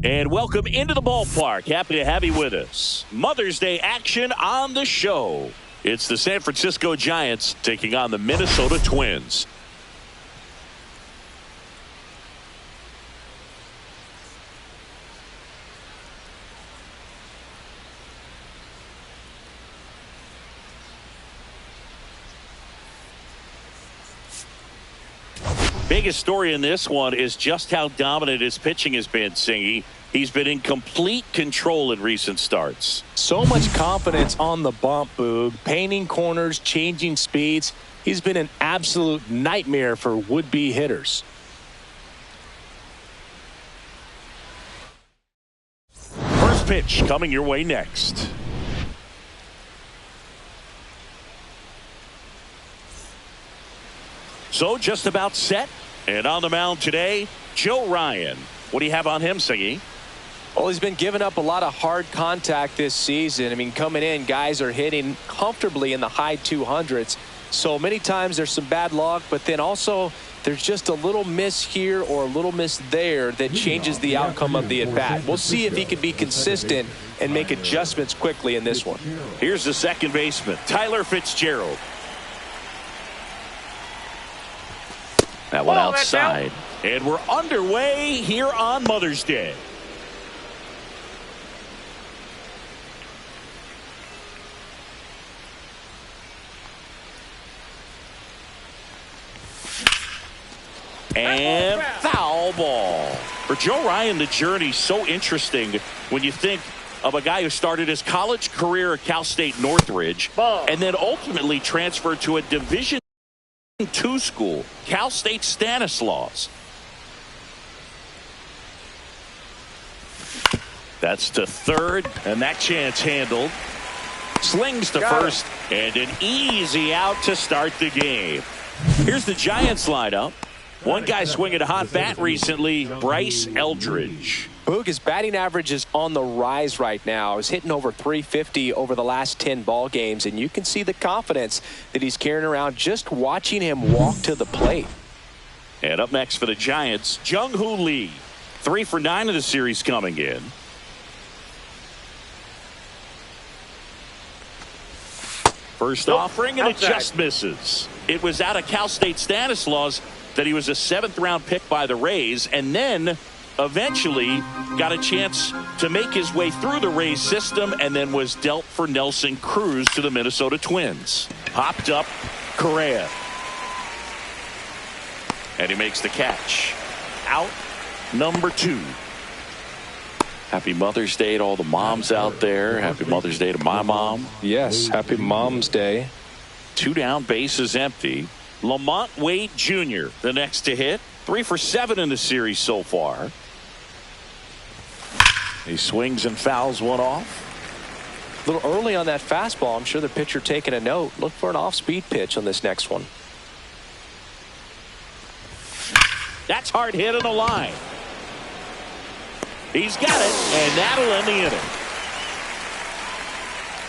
And welcome into the ballpark. Happy to have you with us. Mother's Day action on the show. It's the San Francisco Giants taking on the Minnesota Twins. Biggest story in this one is just how dominant his pitching has been, Singy. He's been in complete control in recent starts. So much confidence on the bump, Boog. Painting corners, changing speeds. He's been an absolute nightmare for would-be hitters. First pitch coming your way next. So just about set. And on the mound today, Joe Ryan. What do you have on him, Singy? Well, he's been giving up a lot of hard contact this season. I mean, coming in, guys are hitting comfortably in the high 200s. So many times there's some bad luck, but then also there's just a little miss here or a little miss there that changes the outcome of the at-bat. We'll see if he can be consistent and make adjustments quickly in this one. Here's the second baseman, Tyler Fitzgerald. That one outside. And we're underway here on Mother's Day. And foul ball. For Joe Ryan, the journey's so interesting when you think of a guy who started his college career at Cal State Northridge and then ultimately transferred to a Division II school, Cal State Stanislaus. That's to third, and that chance handled. Slings to first, and an easy out to start the game. Here's the Giants lineup. One guy swinging a hot bat recently, Bryce Eldridge. Boog, his batting average is on the rise right now. He's hitting over 350 over the last 10 ball games, and you can see the confidence that he's carrying around just watching him walk to the plate. And up next for the Giants, Jung-Hoo Lee. 3 for 9 of the series coming in. First offering, and it just misses. It was out of Cal State Stanislaus that he was a 7th round pick by the Rays, and then eventually got a chance to make his way through the Rays system and then was dealt for Nelson Cruz to the Minnesota Twins. Hopped up Correa. And he makes the catch. Out number 2. Happy Mother's Day to all the moms out there. Happy Mother's Day to my mom. Yes, happy Mom's Day. 2 down, bases empty. Lamont Wade Jr., the next to hit. 3 for 7 in the series so far. He swings and fouls one off. A little early on that fastball. I'm sure the pitcher taking a note. Look for an off-speed pitch on this next one. That's hard hit on the line. He's got it, and that'll end the inning.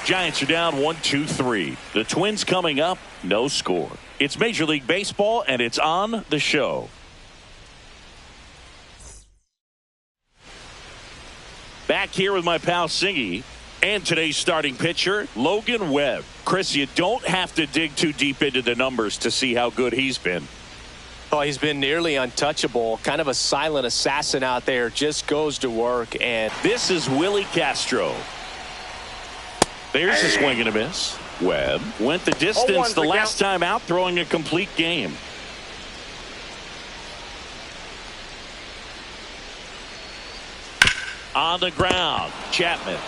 Giants are down 1-2-3. The Twins coming up, no score. It's Major League Baseball, and it's on the show. Back here with my pal Singy and today's starting pitcher, Logan Webb. Chris, you don't have to dig too deep into the numbers to see how good he's been. Oh, he's been nearly untouchable. Kind of a silent assassin out there. Just goes to work. And this is Willie Castro. There's a swing and a miss. Webb went the distance the last time out, throwing a complete game. On the ground, Chapman.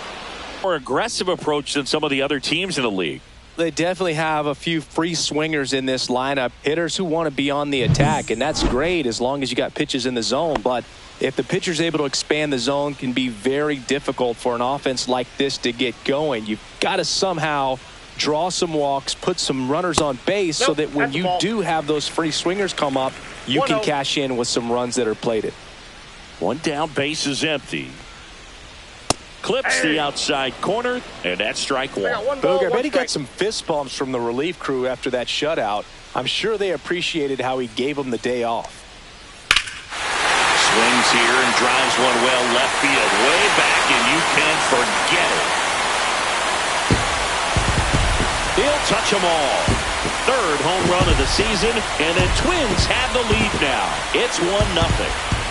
More aggressive approach than some of the other teams in the league. They definitely have a few free swingers in this lineup. Hitters who want to be on the attack, and that's great as long as you got pitches in the zone. But if the pitcher's able to expand the zone, it can be very difficult for an offense like this to get going. You've got to somehow draw some walks, put some runners on base so that when you do have those free swingers come up, you can cash in with some runs that are plated. 1 down, base is empty. Clips the outside corner, and that's strike 1. Boog, I bet he got some fist bumps from the relief crew after that shutout. I'm sure they appreciated how he gave them the day off. Swings here and drives one well left field. Way back, and you can forget it. He'll touch them all. Third home run of the season, and the Twins have the lead now. It's 1-0.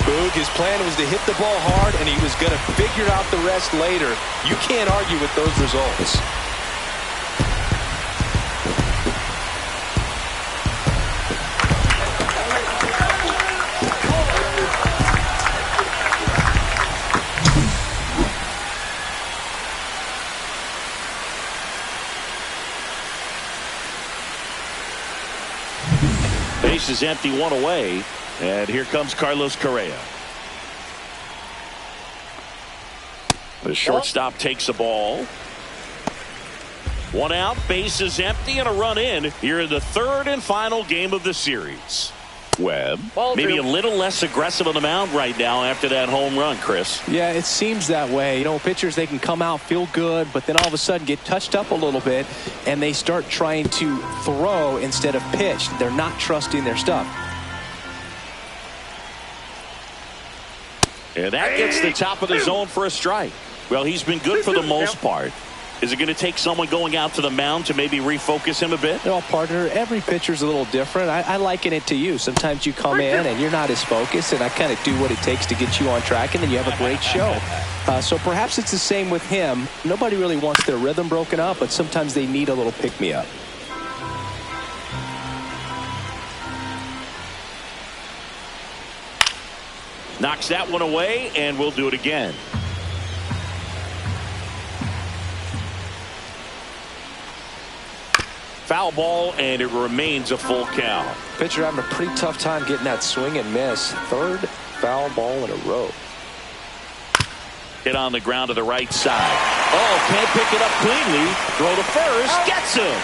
Boog, his plan was to hit the ball hard, and he was going to figure out the rest later. You can't argue with those results. Base is empty, one away. And here comes Carlos Correa. The shortstop takes the ball. One out, base is empty, and a run in here in the third and final game of the series. Webb, maybe a little less aggressive on the mound right now after that home run, Chris. Yeah, it seems that way. You know, pitchers, they can come out, feel good, but then all of a sudden get touched up a little bit, and they start trying to throw instead of pitch. They're not trusting their stuff. And that gets the top of the zone for a strike. Well, he's been good for the most part. Is it going to take someone going out to the mound to maybe refocus him a bit? No, partner, every pitcher's a little different. I liken it to you. Sometimes you come in and you're not as focused, and I kind of do what it takes to get you on track, and then you have a great show. So perhaps it's the same with him. Nobody really wants their rhythm broken up, but sometimes they need a little pick-me-up. Knocks that one away, and we'll do it again. Foul ball, and it remains a full count. Pitcher having a pretty tough time getting that swing and miss. Third foul ball in a row. Hit on the ground to the right side. Oh, can't pick it up cleanly. Throw to first. Gets him.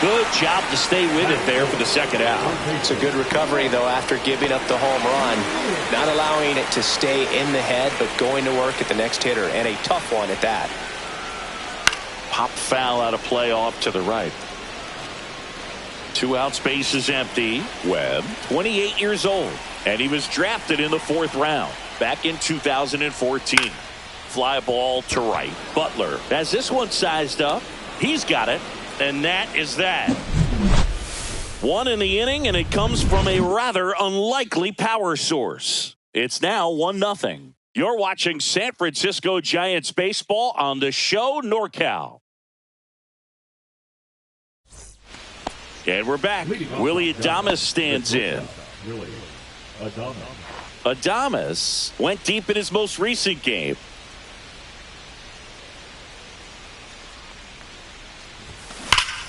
Good job to stay with it there for the second out. It's a good recovery, though, after giving up the home run. Not allowing it to stay in the head, but going to work at the next hitter, and a tough one at that. Pop foul out of play off to the right. 2 out, space is empty. Webb, 28 years old, and he was drafted in the 4th round back in 2014. Fly ball to right. Butler has this one sized up. He's got it, and that is that. One in the inning, and it comes from a rather unlikely power source. It's now 1-0. You're watching San Francisco Giants baseball on the show NorCal. And we're back. Willy Adames stands in. Adames went deep in his most recent game.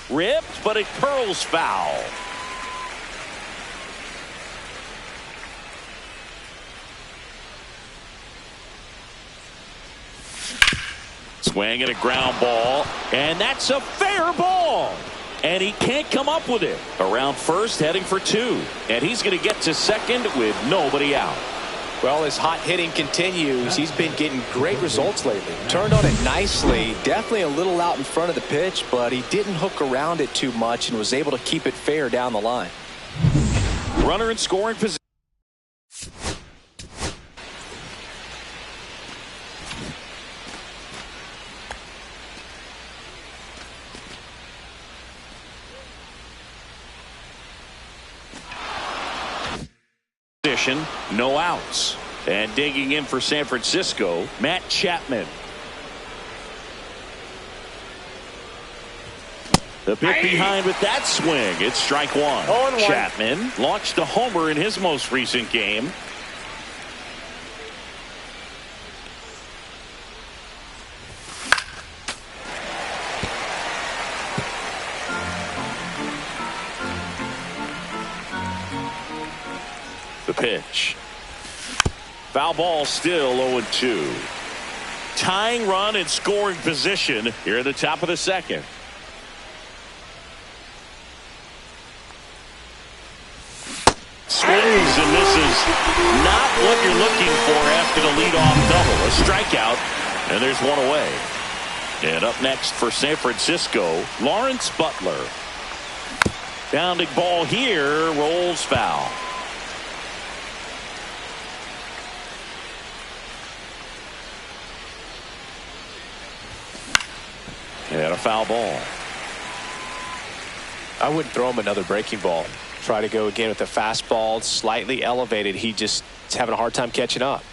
Ripped, but it curls foul. Swing and a ground ball, and that's a fair ball. And he can't come up with it. Around first, heading for 2. And he's going to get to second with nobody out. Well, his hot hitting continues. He's been getting great results lately. Turned on it nicely. Definitely a little out in front of the pitch, but he didn't hook around it too much and was able to keep it fair down the line. Runner in scoring position. No outs. And digging in for San Francisco, Matt Chapman. The pick behind with that swing. It's strike one. Chapman launched a homer in his most recent game. The pitch. Foul ball, still 0-2. Tying run in scoring position here at the top of the second. Swings and misses. Not what you're looking for after the leadoff double. A strikeout, and there's one away. And up next for San Francisco, Lawrence Butler. Pounding ball here, rolls foul. foul ball. I wouldn't throw him another breaking ball. Try to go again with the fastball, slightly elevated. He just is having a hard time catching up.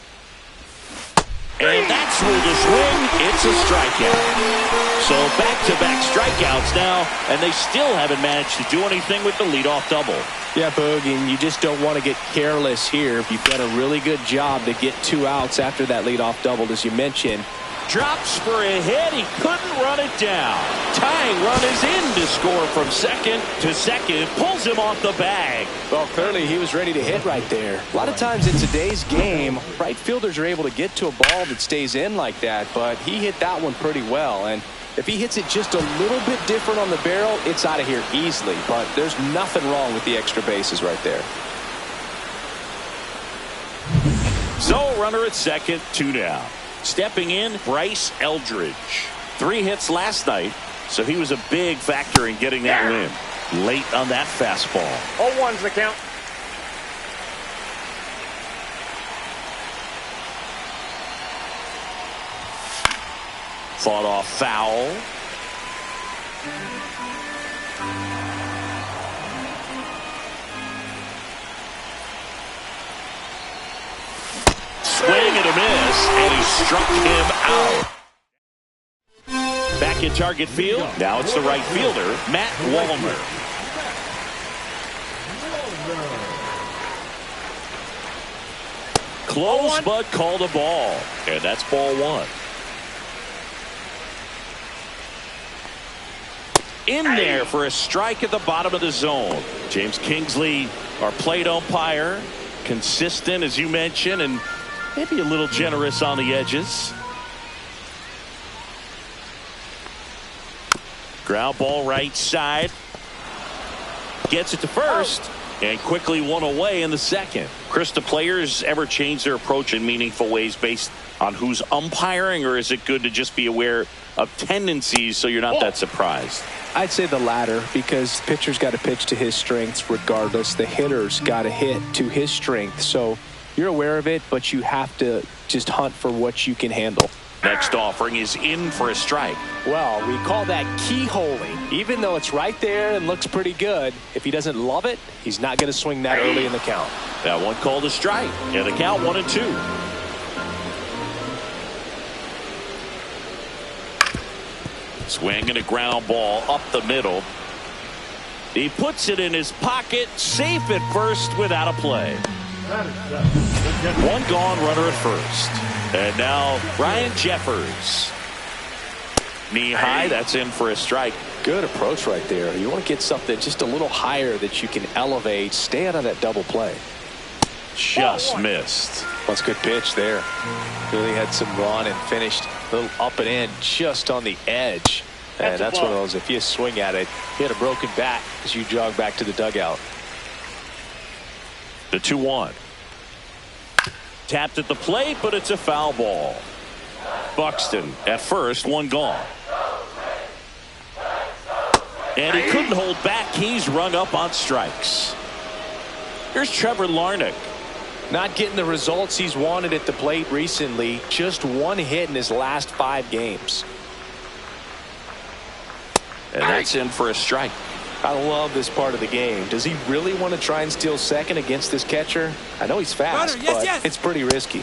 And that's where the swing. It's a strikeout. So back-to-back strikeouts now, and they still haven't managed to do anything with the leadoff double. Yeah, Boog, and you just don't want to get careless here. You've done a really good job to get 2 outs after that leadoff double, as you mentioned. Drops for a hit. He couldn't run it down. Tying run is in to score from second to second. Pulls him off the bag. Well, clearly he was ready to hit right there. A lot of times in today's game, right fielders are able to get to a ball that stays in like that, but he hit that one pretty well. And if he hits it just a little bit different on the barrel, it's out of here easily. But there's nothing wrong with the extra bases right there. So runner at second, 2 down. Stepping in, Bryce Eldridge. 3 hits last night, so he was a big factor in getting that win. Late on that fastball. 0-1's the count. Fought off foul. Swing and a miss, and he struck him out. Back in target field. Now it's the right fielder, Matt Wallner. Close, but called a ball. And that's ball 1. In there for a strike at the bottom of the zone. James Kingsley, our plate umpire. Consistent, as you mentioned, and maybe a little generous on the edges. Ground ball right side. Gets it to first. And quickly one away in the second. Chris, do players ever change their approach in meaningful ways based on who's umpiring, or is it good to just be aware of tendencies so you're not that surprised? I'd say the latter, because pitcher's got to pitch to his strengths regardless. The hitter's got to hit to his strength. So you're aware of it, but you have to just hunt for what you can handle. Next offering is in for a strike. Well, we call that keyholing. Even though it's right there and looks pretty good, if he doesn't love it, he's not going to swing that early in the count. That one called a strike. And the count 1-2. Swing and a ground ball up the middle. He puts it in his pocket, safe at first without a play. One gone, runner at first. And now Ryan Jeffers. Knee high, that's in for a strike. Good approach right there. You want to get something just a little higher that you can elevate. Stay out of that double play. Just missed. That's a good pitch there. Really had some run and finished a little up and in just on the edge. And that's one of those, if you swing at it, you had a broken bat as you jog back to the dugout. The 2-1. Tapped at the plate, but it's a foul ball. Buxton at first, one gone. And he couldn't hold back. He's rung up on strikes. Here's Trevor Larnach. Not getting the results he's wanted at the plate recently. Just 1 hit in his last 5 games. And that's in for a strike. I love this part of the game. Does he really want to try and steal second against this catcher? I know he's fast, but it's pretty risky.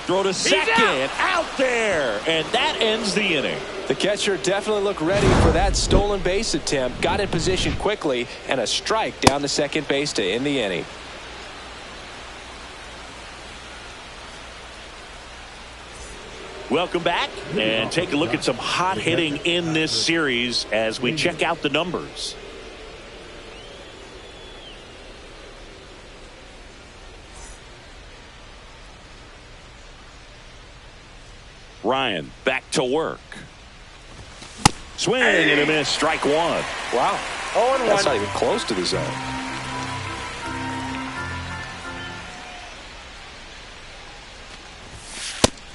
Throw to second, out there, and that ends the inning. The catcher definitely looked ready for that stolen base attempt. Got in position quickly, and a strike down to second base to end the inning. Welcome back, and take a look at some hot hitting in this series as we check out the numbers. Ryan back to work. Swing and a miss, strike 1. Wow. 0-1. That's not even close to the zone.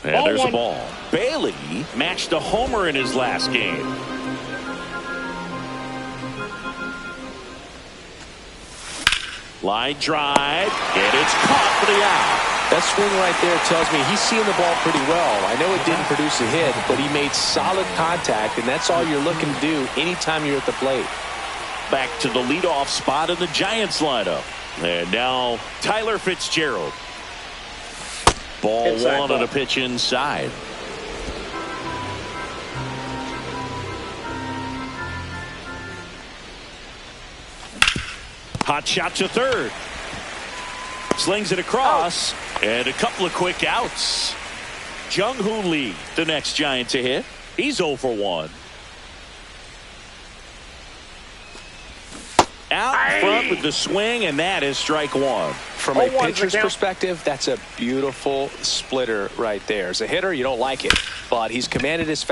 And there's a ball. Bailey matched a homer in his last game. Line drive, and it's caught for the out. That swing right there tells me he's seeing the ball pretty well. I know it didn't produce a hit, but he made solid contact, and that's all you're looking to do anytime you're at the plate. Back to the leadoff spot in the Giants lineup. And now Tyler Fitzgerald. Ball Inside one ball. on a pitch inside. Hot shot to third. Slings it across. And a couple of quick outs. Jung-Hoo Lee, the next Giant to hit. He's 0 for 1. Out in front with the swing, and that is strike one. From a pitcher's perspective, that's a beautiful splitter right there. As a hitter, you don't like it, but he's commanded his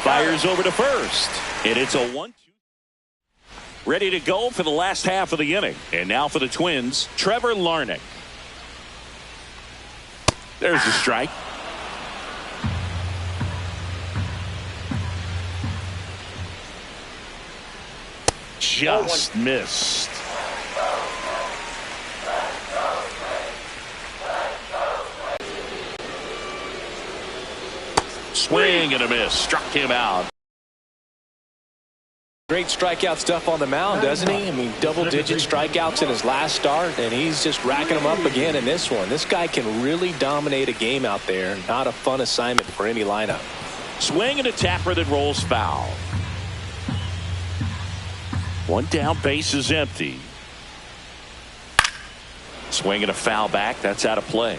fires over to first, and it's a 1-2. Ready to go for the last half of the inning. And now for the Twins, Trevor Larnach. There's the strike. Just missed. Swing and a miss. Struck him out. Great strikeout stuff on the mound, doesn't he? I mean, double-digit strikeouts in his last start, and he's just racking them up again in this one. This guy can really dominate a game out there. Not a fun assignment for any lineup. Swing and a tapper that rolls foul. One down, base is empty. Swing and a foul back. That's out of play.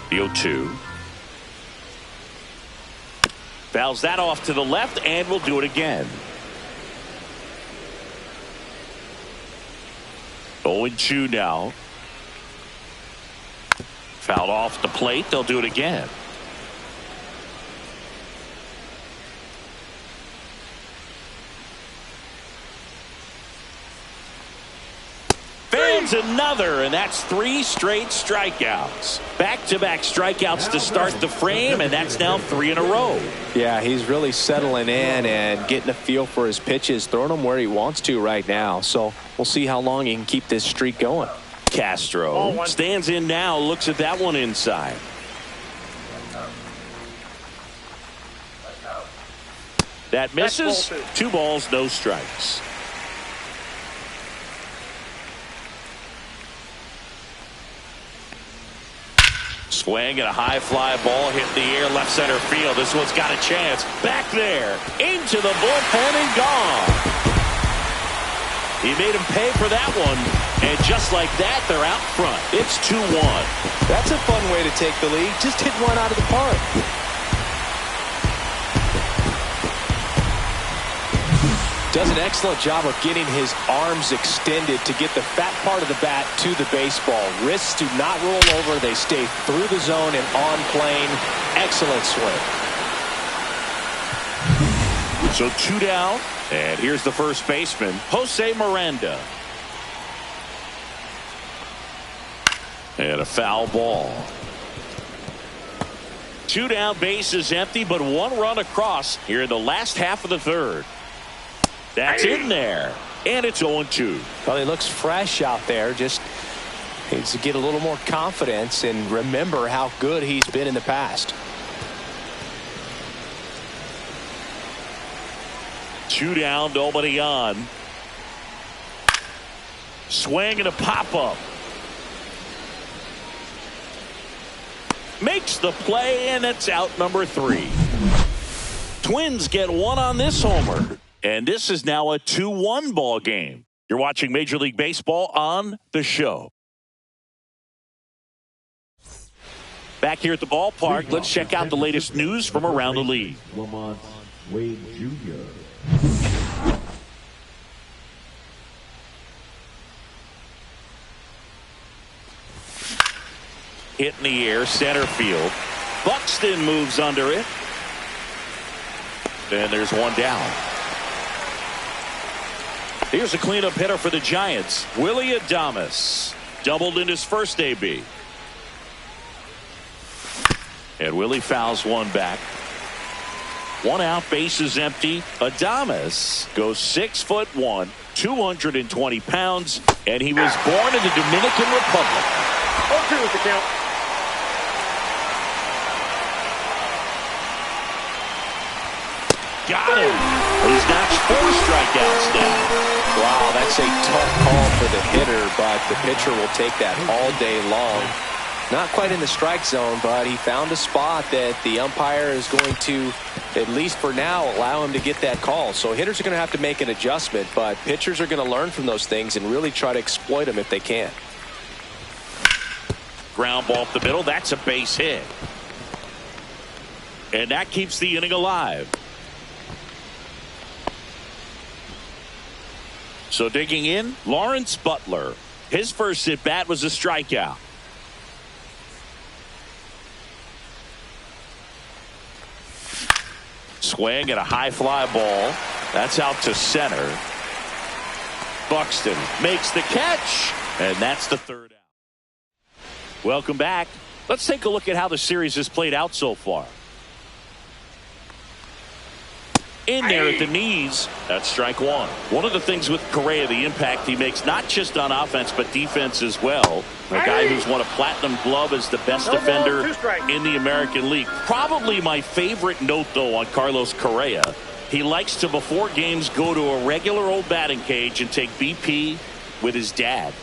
The 0-2. Fouls that off to the left, and we'll do it again. 0-2 now. Fouled off the plate. They'll do it again. Fans another, and that's 3 straight strikeouts. Back-to-back strikeouts to start the frame, and that's now 3 in a row. Yeah, he's really settling in and getting a feel for his pitches, throwing them where he wants to right now. So we'll see how long he can keep this streak going. Castro stands in now, looks at that one inside. That misses. 2 balls, no strikes. Swing and a high fly ball hit the air left center field. This one's got a chance. Back there. Into the bullpen and gone. He made him pay for that one. And just like that, they're out front. It's 2-1. That's a fun way to take the lead. Just hit one out of the park. Does an excellent job of getting his arms extended to get the fat part of the bat to the baseball. Wrists do not roll over. They stay through the zone and on plane. Excellent swing. So 2 down. And here's the first baseman, Jose Miranda. And a foul ball. 2 down, base is empty, but 1 run across here in the last half of the third. That's in there. And it's 0-2. Well, he looks fresh out there. Just needs to get a little more confidence and remember how good he's been in the past. 2 down, nobody on. Swing and a pop-up. Makes the play, and it's out number 3. Twins get 1 on this homer. And this is now a 2-1 ball game. You're watching Major League Baseball on The Show. Back here at the ballpark, let's check out the latest news from around the league. Lamont Wade Jr. Hit in the air, center field. Buxton moves under it. And there's 1 down. Here's a cleanup hitter for the Giants, Willy Adames. Doubled in his first AB. And Willie fouls 1 back. One out, base is empty. Adames goes 6'1", 220 pounds, and he was born in the Dominican Republic. 0-2 is the count. Got him. He's notched 4 strikeouts now. Wow, that's a tough call for the hitter, but the pitcher will take that all day long. Not quite in the strike zone, but he found a spot that the umpire is going to, at least for now, allow him to get that call. So hitters are going to have to make an adjustment, but pitchers are going to learn from those things and really try to exploit them if they can. Ground ball up the middle. That's a base hit. And that keeps the inning alive. So digging in, Lawrence Butler. His first at bat was a strikeout. Swing at a high fly ball. That's out to center. Buxton makes the catch, and that's the third out. Welcome back. Let's take a look at how the series has played out so far. In there at the knees, that's strike one. One of the things with Correa, the impact he makes, not just on offense, but defense as well. A guy who's won a platinum glove as the best defender in the American League. Probably my favorite note, though, on Carlos Correa. He likes to, before games, go to a regular old batting cage and take BP with his dad.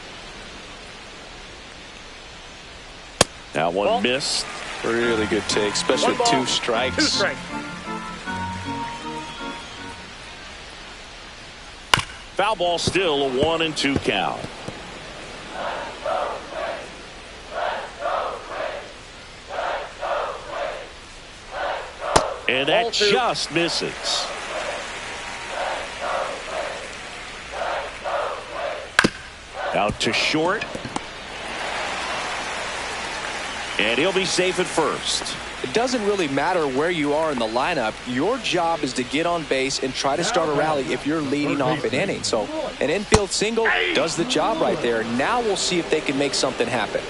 That one missed. Really good take, especially with 2 strikes. 2 strikes. Foul ball, still a 1-2 count. And that just misses. Out to short. And he'll be safe at first. It doesn't really matter where you are in the lineup. Your job is to get on base and try to start a rally if you're leading off an inning. So an infield single does the job right there. Now we'll see if they can make something happen.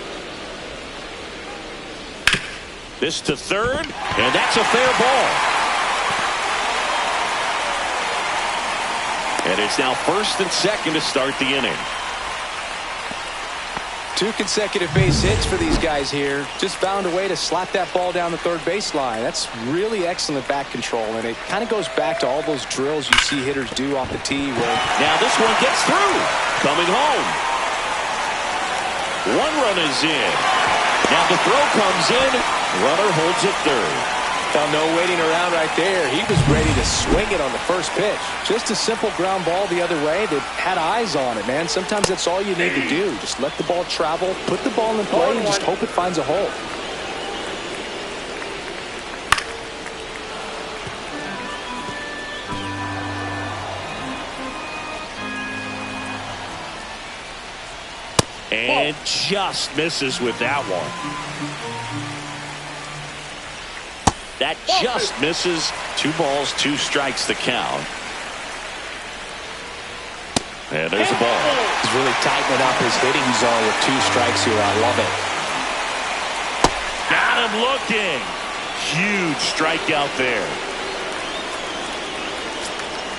This to third, and that's a fair ball. And it's now first and second to start the inning. 2 consecutive base hits for these guys here. Just found a way to slap that ball down the third baseline. That's really excellent bat control, and it kind of goes back to all those drills you see hitters do off the tee. Now this one gets through. Coming home. 1 run is in. Now the throw comes in. Runner holds it third. Well, no waiting around right there. He was ready to swing it on the first pitch. Just a simple ground ball the other way that had eyes on it, man. Sometimes that's all you need to do. Just let the ball travel, put the ball in play, and just hope it finds a hole. And just misses with that one. That just misses. 2 balls, 2 strikes the count. And there's the ball. He's really tightening up his hitting zone with 2 strikes here. I love it. Got him looking. Huge strikeout there.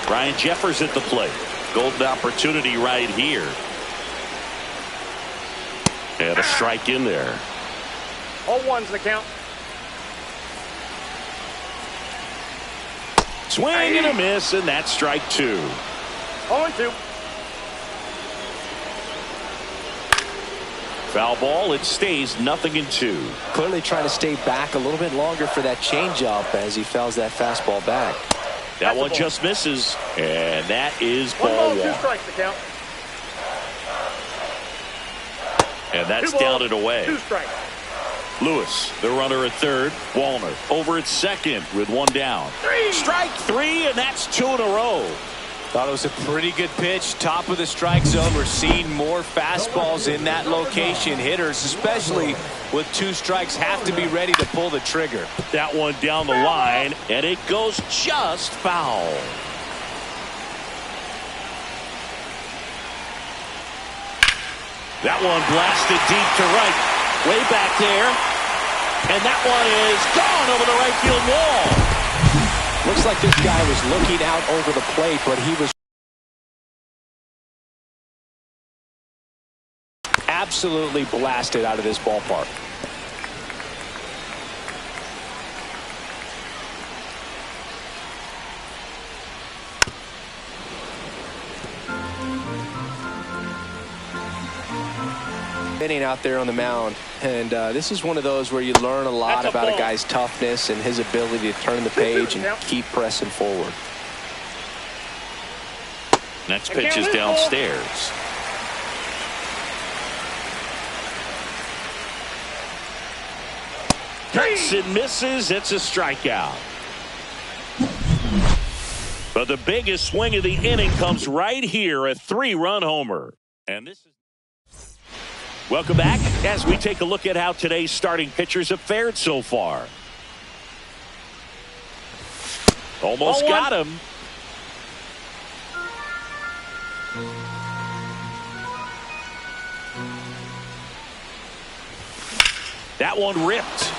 Ryan Jeffers at the plate. Golden opportunity right here. And a strike in there. 0-1's the count. Swing and a miss, and that's strike 2. 0-2. Foul ball, it stays 0-2. Clearly trying to stay back a little bit longer for that changeup as he fouls that fastball back. That one just misses, and that is ball 1. 2 strikes the count. And that's 2 balls, down and away. 2 strikes. Lewis, the runner at third. Wallner over at second with 1 down. Strike 3, and that's 2 in a row. Thought it was a pretty good pitch. Top of the strike zone. We're seeing more fastballs in that location. Hitters, especially with 2 strikes, have to be ready to pull the trigger. That one down the line, and it goes just foul. That one blasted deep to right. Way back there. And that one is gone over the right field wall. Looks like this guy was looking out over the plate, but he was absolutely blasted out of this ballpark. Inning out there on the mound, and this is one of those where you learn a lot about a guy's toughness and his ability to turn the page and keep pressing forward. Next pitch is downstairs. Hits and misses. It's a strikeout. But the biggest swing of the inning comes right here, a 3-run homer. And this is welcome back as we take a look at how today's starting pitchers have fared so far. Almost got him. That one ripped.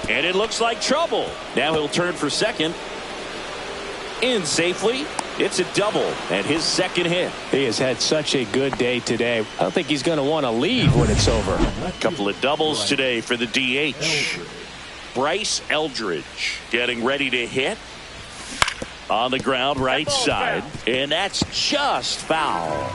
And it looks like trouble. Now he'll turn for second. In safely. It's a double and his second hit. He has had such a good day today. I don't think he's going to want to leave when it's over. A couple of doubles today for the DH. Bryce Eldridge getting ready to hit. On the ground, right side. And that's just foul.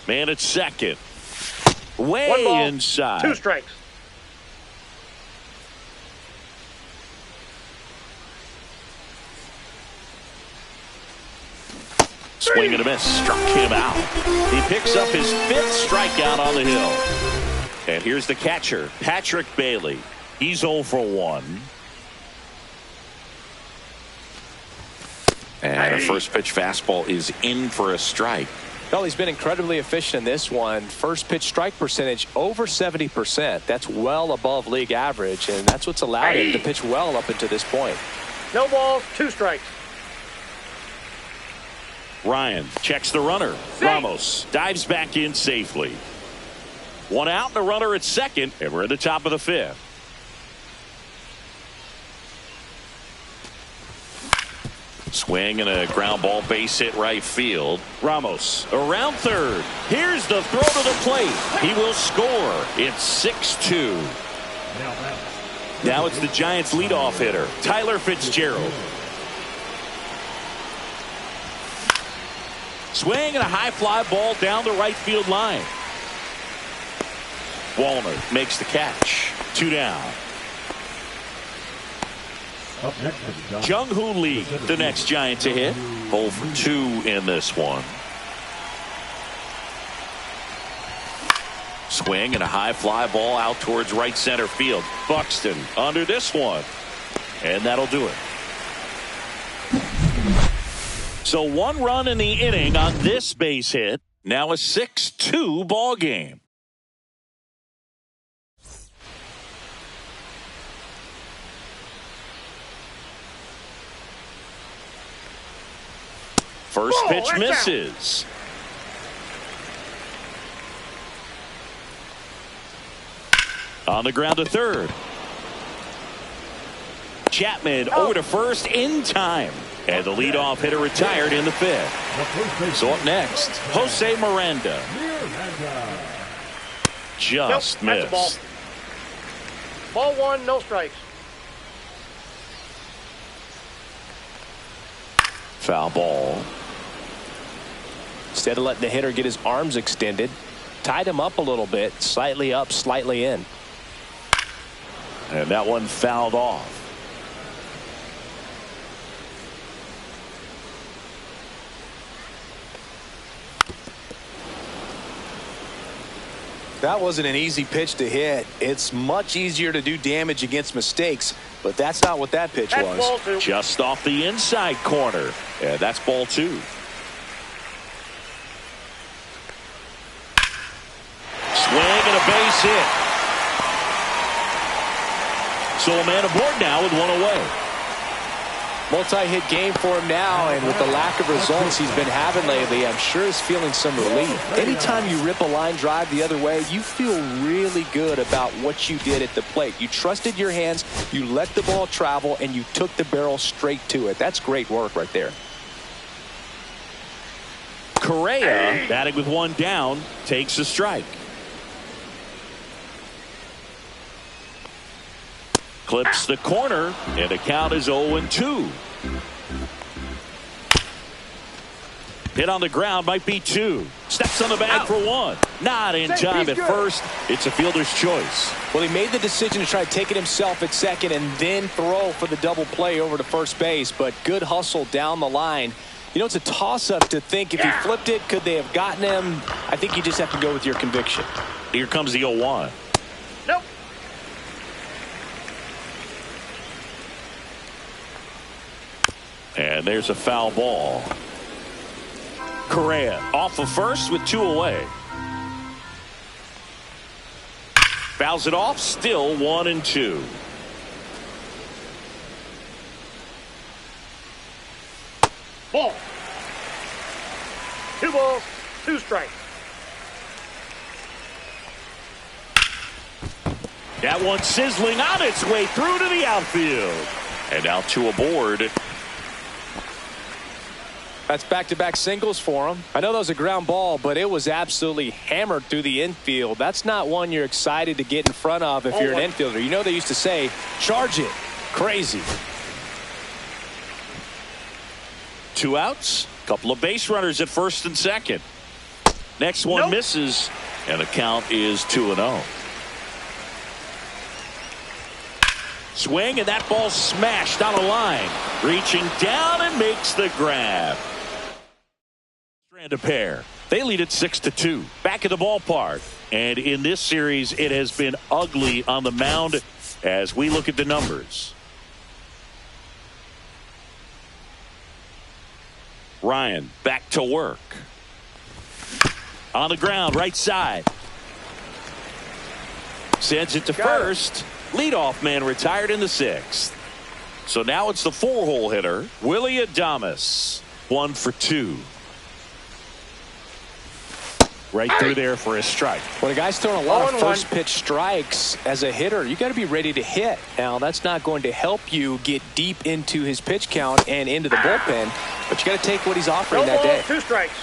Man at second. Way inside. 2 strikes. Swing and a miss. Struck him out. He picks up his 5th strikeout on the hill. And here's the catcher, Patrick Bailey. He's 0 for 1. And a first pitch fastball is in for a strike. Well, he's been incredibly efficient in this one. First pitch strike percentage over 70%. That's well above league average, and that's what's allowed him to pitch well up until this point. No balls, 2 strikes. Ryan checks the runner. Ramos dives back in safely. 1 out and a runner at second, and we're at the top of the 5th. Swing and a ground ball base hit right field. Ramos around third. Here's the throw to the plate. He will score. It's 6-2. Now it's the Giants leadoff hitter, Tyler Fitzgerald. Swing and a high fly ball down the right field line. Walner makes the catch. 2 down. Jung-Hoo Lee, the next Giant to hit. 0 for 2 in this one. Swing and a high fly ball out towards right center field. Buxton under this one. And that'll do it. So 1 run in the inning on this base hit. Now a 6-2 ball game. First pitch misses. On the ground to third. Chapman over to first in time. And the leadoff hitter retired in the 5th. So up next, Jose Miranda. Just missed. Ball 1, no strikes. Foul ball. Instead of letting the hitter get his arms extended, tied him up a little bit, slightly up, slightly in. And that one fouled off. That wasn't an easy pitch to hit. It's much easier to do damage against mistakes, but that's not what that pitch was. Ball 2. Just off the inside corner. Yeah, that's ball 2. Swing and a base hit. So a man aboard now with one away. Multi-hit game for him now, and with the lack of results he's been having lately, I'm sure he's feeling some relief. Anytime you rip a line drive the other way, you feel really good about what you did at the plate. You trusted your hands, you let the ball travel, and you took the barrel straight to it. That's great work right there. Correa, batting with one down, takes a strike. Clips the corner, and the count is 0-2. Hit on the ground, might be 2. Steps on the bag for 1. Not in time at first. It's a fielder's choice. Well, he made the decision to try to take it himself at second and then throw for the double play over to first base, but good hustle down the line. You know, it's a toss-up to think if he flipped it, could they have gotten him? I think you just have to go with your conviction. Here comes the 0-1. Nope. And there's a foul ball. Correa off of first with 2 away. Fouls it off, still 1-2. Ball. 2 balls, 2 strikes. That one sizzling on its way through to the outfield. And now 2 aboard. That's back-to-back singles for him. I know that was a ground ball, but it was absolutely hammered through the infield. That's not one you're excited to get in front of if you're an infielder. You know they used to say, charge it. Crazy. 2 outs. Couple of base runners at first and second. Next one misses, and the count is 2-0. Swing, and that ball smashed on a line. Reaching down and makes the grab. Strand a pair. They lead it 6-2. Back at the ballpark. And in this series, it has been ugly on the mound as we look at the numbers. Ryan back to work. On the ground, right side. Sends it to first. Leadoff man retired in the 6th. So now it's the 4-hole hitter, Willy Adames. 1 for 2. Right through there for a strike. When a guy's throwing a lot of first pitch strikes as a hitter, you got to be ready to hit. Now, that's not going to help you get deep into his pitch count and into the bullpen, but you got to take what he's offering that day. 2 strikes.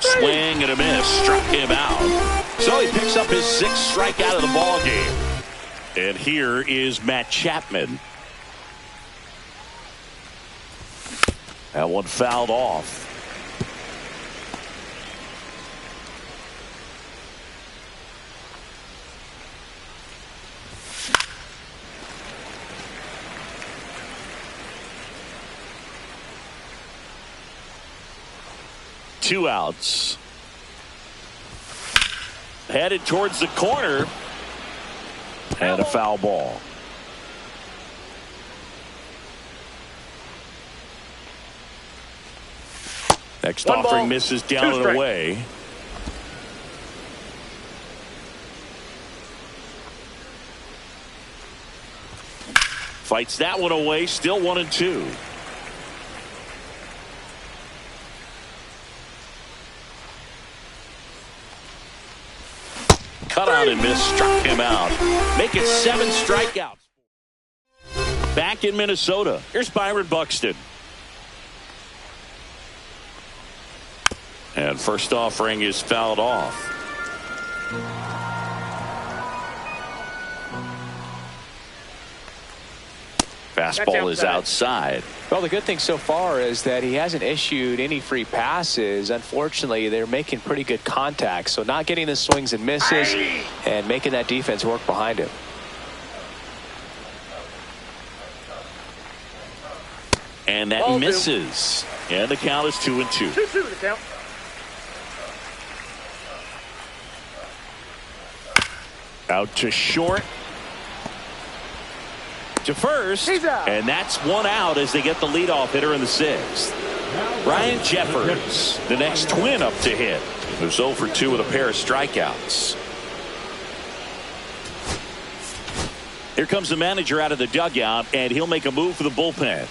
Swing and a miss, struck him out. So he picks up his 6th strikeout of the ball game. And here is Matt Chapman. That one fouled off. Two outs. Headed towards the corner. And a foul ball. Next offering misses down and away. Fights that one away. Still 1-2. Cut on and miss, struck him out. Make it 7 strikeouts. Back in Minnesota, here's Byron Buxton. And first offering is fouled off. Fastball is outside. Well, the good thing so far is that he hasn't issued any free passes. Unfortunately, they're making pretty good contact. So not getting the swings and misses and making that defense work behind him. And that misses. And the count is 2-2. 2-2 the count. Out to short. To first. And that's 1 out as they get the leadoff hitter in the 6th. Ryan Jeffers, the next twin up to hit. Who's 0 for 2 with a pair of strikeouts. Here comes the manager out of the dugout, and he'll make a move for the bullpen.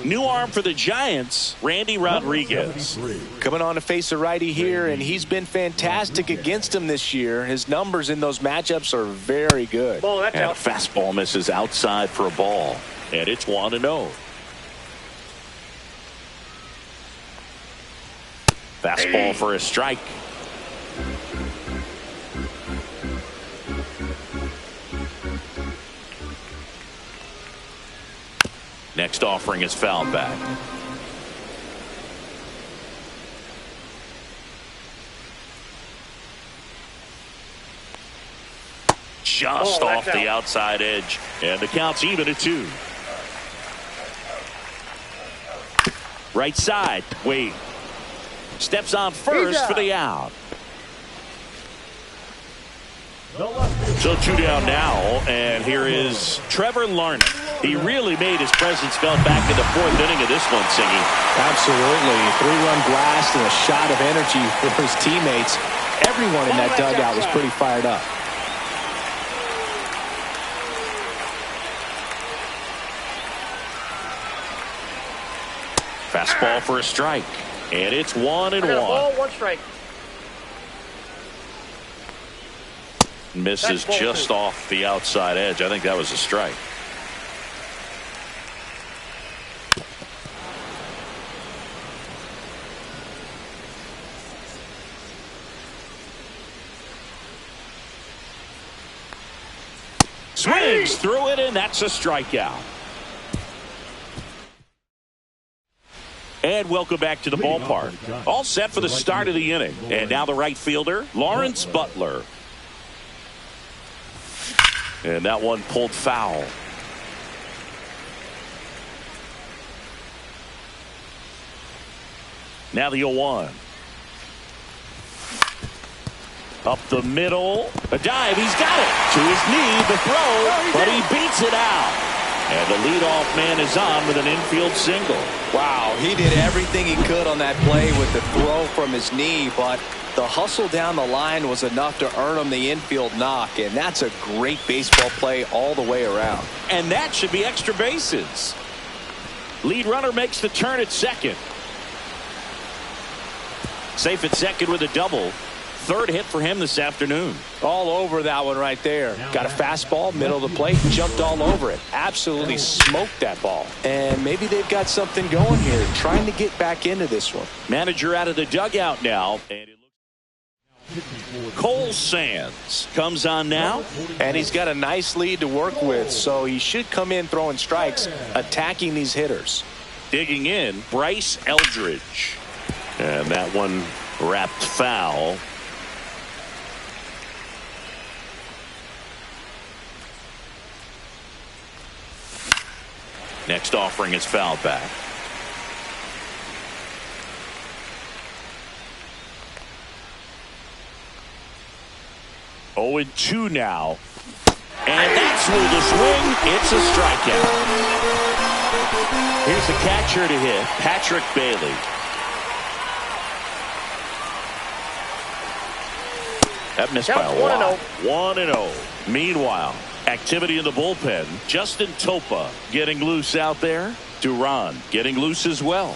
New arm for the Giants, Randy Rodriguez. Coming on to face a righty here, and he's been fantastic against him this year. His numbers in those matchups are very good. Ball, that's And a out. fastball misses outside for a ball. And it's 1-0. Fastball for a strike. Next offering is fouled back. Just Oh, off that's the out. outside edge. And the count's even at 2. Right side. Wade steps on first for the out. So 2 down now, and here is Trevor Larnach. He really made his presence felt back in the 4th inning of this one, Singy. Absolutely. 3-run blast and a shot of energy for his teammates. Everyone in that dugout was pretty fired up. Fastball for a strike, and it's 1-1. Ball, 1 strike. Misses That's ball just 2. off the outside edge. I think that was a strike. Swings through it, and that's a strikeout. And welcome back to the ballpark. All set for the start of the inning. And now the right fielder, Lawrence Butler. And that one pulled foul. Now the 0-1. Up the middle. A dive. He's got it. To his knee. The throw. But he beats it out. And the leadoff man is on with an infield single. Wow, he did everything he could on that play with the throw from his knee, but the hustle down the line was enough to earn him the infield knock, and that's a great baseball play all the way around. And that should be extra bases. Lead runner makes the turn at second. Safe at second with a double. 3rd hit for him this afternoon. All over that one right there. Got a fastball, middle of the plate, jumped all over it. Absolutely smoked that ball. And maybe they've got something going here, trying to get back into this one. Manager out of the dugout now. And it looks Cole Sands comes on now. And he's got a nice lead to work with, so he should come in throwing strikes, attacking these hitters. Digging in, Bryce Eldridge. And that one wrapped foul. Next offering is fouled back. Oh, and 2 now. And that's with the swing. It's a strikeout. Here's the catcher to hit, Patrick Bailey. That missed by a lot. 1-0. Meanwhile, activity in the bullpen. Justin Topa getting loose out there. Duran getting loose as well.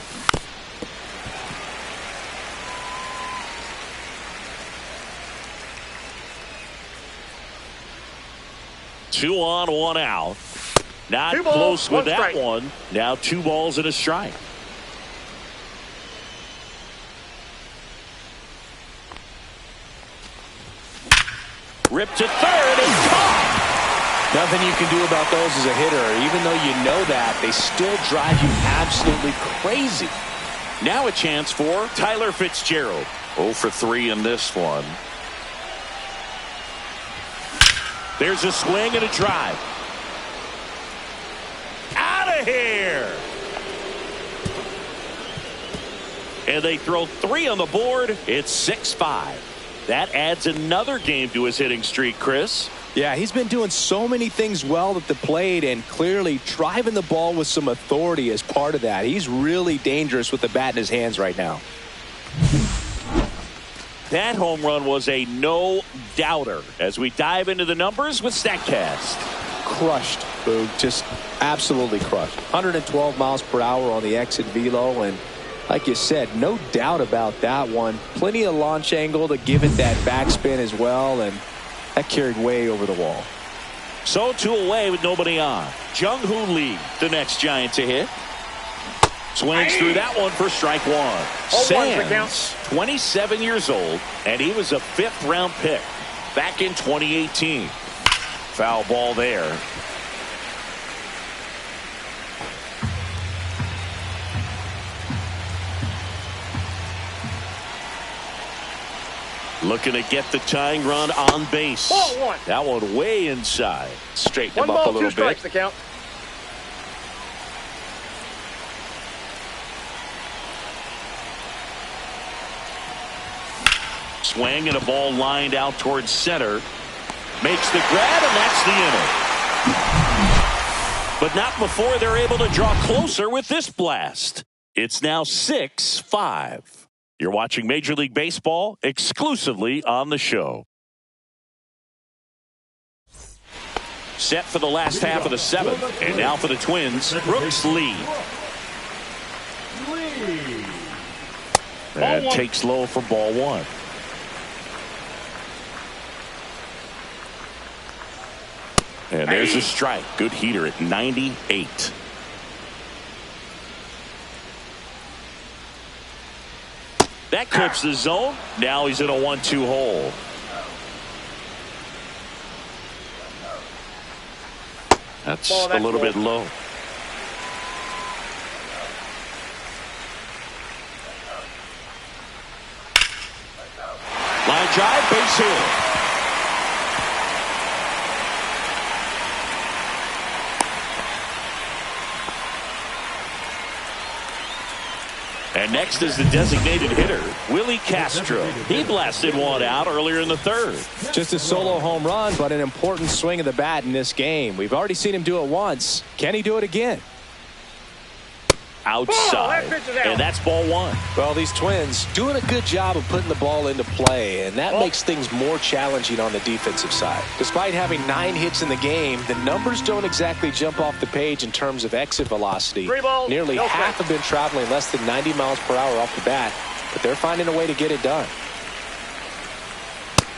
Two on, 1 out. Not 2 balls, close with 1 that strike. one. Now 2 balls and a strike. Ripped to third and caught. Nothing you can do about those as a hitter. Even though you know that, they still drive you absolutely crazy. Now a chance for Tyler Fitzgerald. 0 for 3 in this one. There's a swing and a drive. Out of here. And they throw 3 on the board. It's 6-5. That adds another game to his hitting streak, Chris. Yeah, he's been doing so many things well at the plate and clearly driving the ball with some authority as part of that. He's really dangerous with the bat in his hands right now. That home run was a no-doubter. As we dive into the numbers with StatCast. Crushed, Boog. Just absolutely crushed. 112 miles per hour on the exit velo, and like you said, no doubt about that one. Plenty of launch angle to give it that backspin as well, and that carried way over the wall. So 2 away with nobody on. Jung-Hoo Lee, the next Giant to hit. Swings through that one for strike one. Sands, 27 years old, and he was a 5th-round pick back in 2018. Foul ball there. Looking to get the tying run on base. Ball one. That one way inside. Straighten him One up a ball, little 2 strikes bit. to count. Swing and a ball lined out towards center. Makes the grab, and that's the inning. But not before they're able to draw closer with this blast. It's now 6-5. You're watching Major League Baseball exclusively on the show. Set for the last half of the 7th. And now for the Twins, Brooks Lee. And takes low for ball one. And there's a strike. Good heater at 98. That clips the zone. Now he's in a 1-2 hole. That's a little bit low. Line drive, base hit. And next is the designated hitter, Willie Castro. He blasted one out earlier in the 3rd. Just a solo home run, but an important swing of the bat in this game. We've already seen him do it once. Can he do it again? Outside. And that's ball one. Well, these Twins doing a good job of putting the ball into play, and that makes things more challenging on the defensive side. Despite having 9 hits in the game, the numbers don't exactly jump off the page in terms of exit velocity. Nearly half have been traveling less than 90 miles per hour off the bat, but they're finding a way to get it done.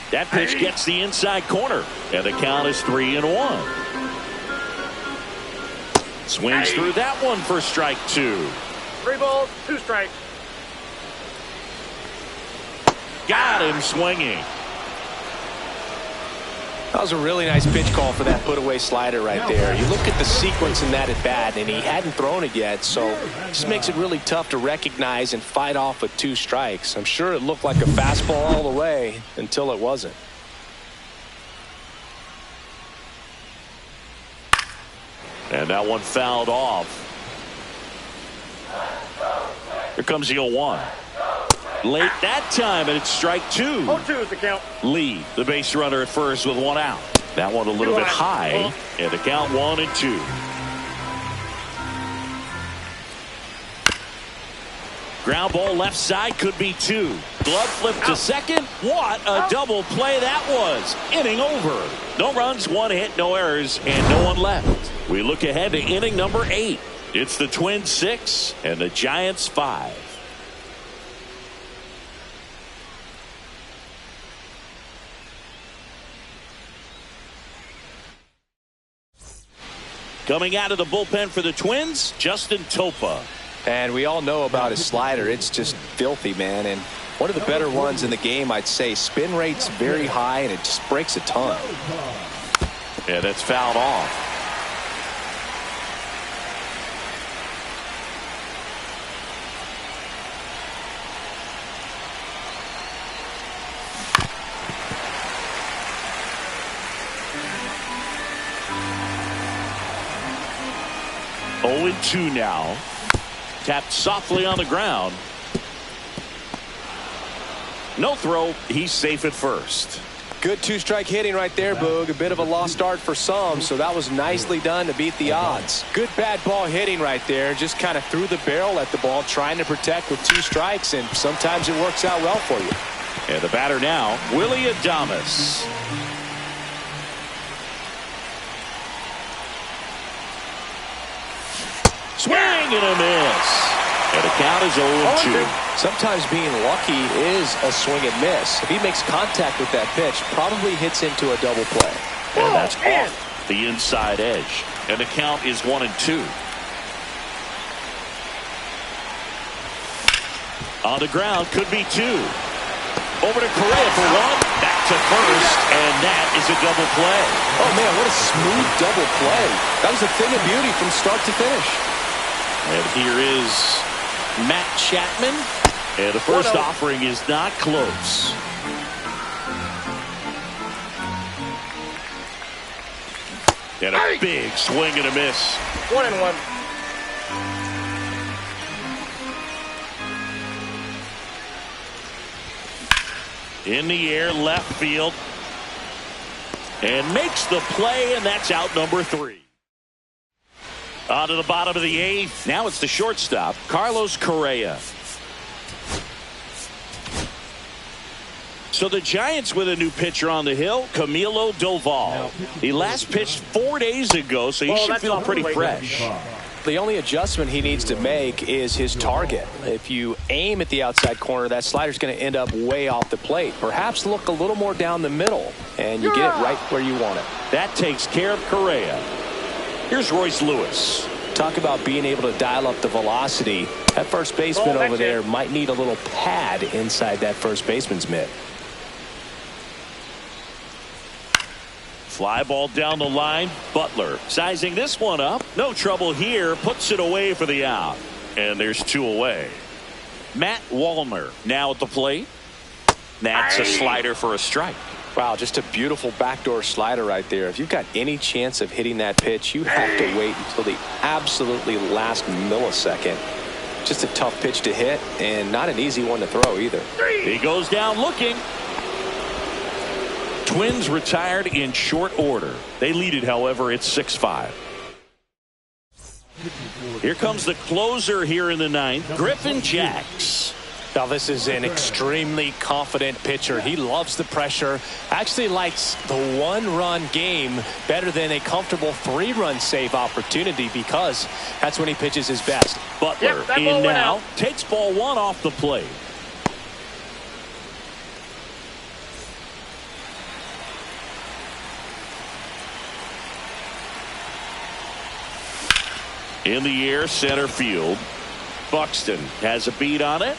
That pitch gets the inside corner, and the count is 3-1. Swings through that one for strike 2. 3 balls, 2 strikes. Got him swinging. That was a really nice pitch call for that put-away slider right there. You look at the sequence in that at-bat, and he hadn't thrown it yet, so it just makes it really tough to recognize and fight off with 2 strikes. I'm sure it looked like a fastball all the way until it wasn't. And that one fouled off. Here comes the 0-1. Late that time, and it's strike 2. 0-2 is the count. Lee, the base runner at first with 1 out. That one a little bit high, and the count 1-2. Ground ball left side, could be 2. Glove flip to second. What a double play that was. Inning over. No runs, 1 hit, no errors, and no one left. We look ahead to inning number 8. It's the Twins 6 and the Giants 5. Coming out of the bullpen for the Twins, Justin Topa. And we all know about his slider. It's just filthy, man. And one of the better ones in the game, I'd say. Spin rate's very high, and it just breaks a ton. Yeah, that's fouled off. Oh, 0-2 now. Tapped softly on the ground. No throw. He's safe at first. Good two-strike hitting right there, Boog. A bit of a lost start for some, so that was nicely done to beat the odds. Good bad ball hitting right there. Just kind of threw the barrel at the ball, trying to protect with 2 strikes, and sometimes it works out well for you. And the batter now, Willy Adames. Swing and a miss. And the count is 0-2. Sometimes being lucky is a swing and miss. If he makes contact with that pitch, probably hits into a double play. And that's off the inside edge. And the count is 1-2. On the ground, could be 2. Over to Correa for 1. Back to first, and that is a double play. Oh, man, what a smooth double play. That was a thing of beauty from start to finish. And here is Matt Chapman. And the first offering is not close. And a big swing and a miss. 1-1. In the air, left field. And makes the play, and that's out number 3. On to the bottom of the 8th. Now it's the shortstop, Carlos Correa. So the Giants with a new pitcher on the hill, Camilo Doval. He last pitched 4 days ago, so he should feel pretty fresh. The only adjustment he needs to make is his target. If you aim at the outside corner, that slider's going to end up way off the plate. Perhaps look a little more down the middle, and you get it right where you want it. That takes care of Correa. Here's Royce Lewis. Talk about being able to dial up the velocity. That first baseman over there might need a little pad inside that first baseman's mitt. Fly ball down the line. Butler sizing this one up. No trouble here. Puts it away for the out. And there's 2 away. Matt Wallner now at the plate. That's a slider for a strike. Wow, just a beautiful backdoor slider right there. If you've got any chance of hitting that pitch, you have to wait until the absolutely last millisecond. Just a tough pitch to hit, and not an easy one to throw either. He goes down looking. Twins retired in short order. They lead it, however, it's 6-5. Here comes the closer here in the 9th, Griffin Jax. Now this is an extremely confident pitcher. He loves the pressure. Actually likes the 1-run game better than a comfortable 3-run save opportunity because that's when he pitches his best. Butler in now. Takes ball 1 off the plate. In the air, center field. Buxton has a beat on it.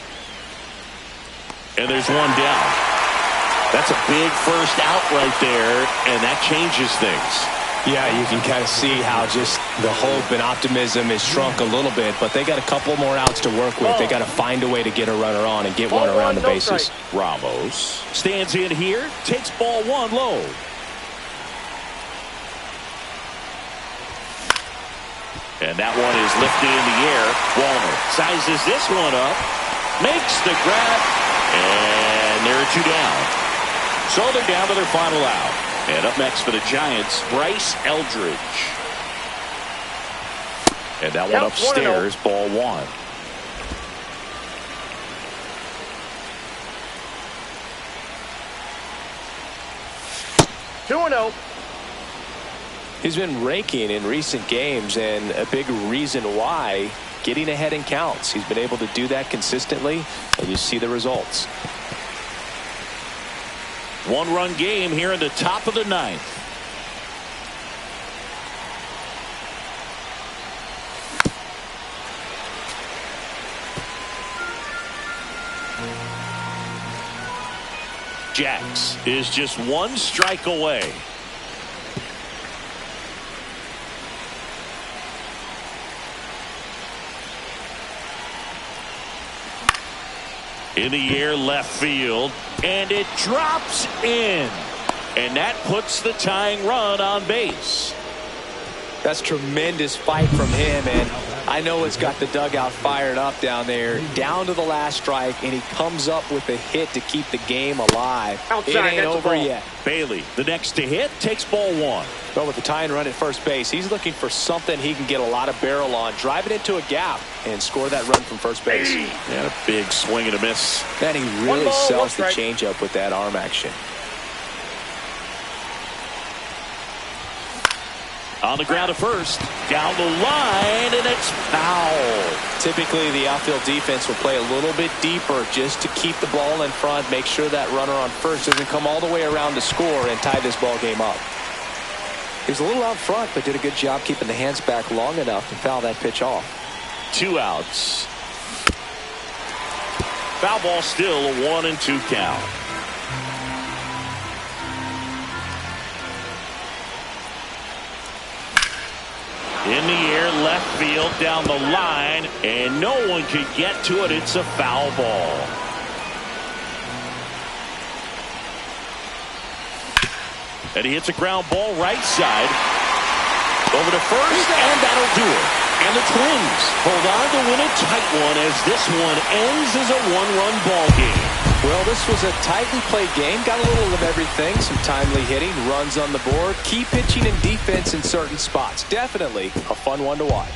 And there's 1 down. That's a big first out right there, and that changes things. Yeah, you can kind of see how just the hope and optimism is shrunk a little bit, but they got a couple more outs to work with. They got to find a way to get a runner on and get one around the bases. Ramos stands in here, takes ball 1 low. And that one is lifted in the air. Wallner sizes this one up, makes the grab, and there are 2 down. So they're down to their final out. And up next for the Giants, Bryce Eldridge. And that one upstairs, ball 1. He's been raking in recent games, and a big reason why, getting ahead in counts. He's been able to do that consistently, and you see the results. 1-run game here in the top of the 9th. Jax is just 1 strike away. In the air, left field, and it drops in. And that puts the tying run on base. That's tremendous fight from him, and I know it's got the dugout fired up down there. Down to the last strike, and he comes up with a hit to keep the game alive. Outside, it ain't over yet. Bailey, the next to hit, takes ball one. But with the tying run at first base, he's looking for something he can get a lot of barrel on, drive it into a gap, and score that run from first base. And a big swing and a miss. Then he really sells the changeup with that arm action. On the ground to first, down the line, and it's foul. Typically, the outfield defense will play a little bit deeper just to keep the ball in front, make sure that runner on first doesn't come all the way around to score and tie this ball game up. He was a little out front, but did a good job keeping the hands back long enough to foul that pitch off. 2 outs. Foul ball still, a 1-2 count. In the air, left field, down the line, and no one could get to it. It's a foul ball. And he hits a ground ball right side. Over to first, and that'll do it. And the Twins hold on to win a tight one as this one ends as a 1-run ball game. Well, this was a tightly played game. Got a little of everything. Some timely hitting, runs on the board, key pitching and defense in certain spots. Definitely a fun one to watch.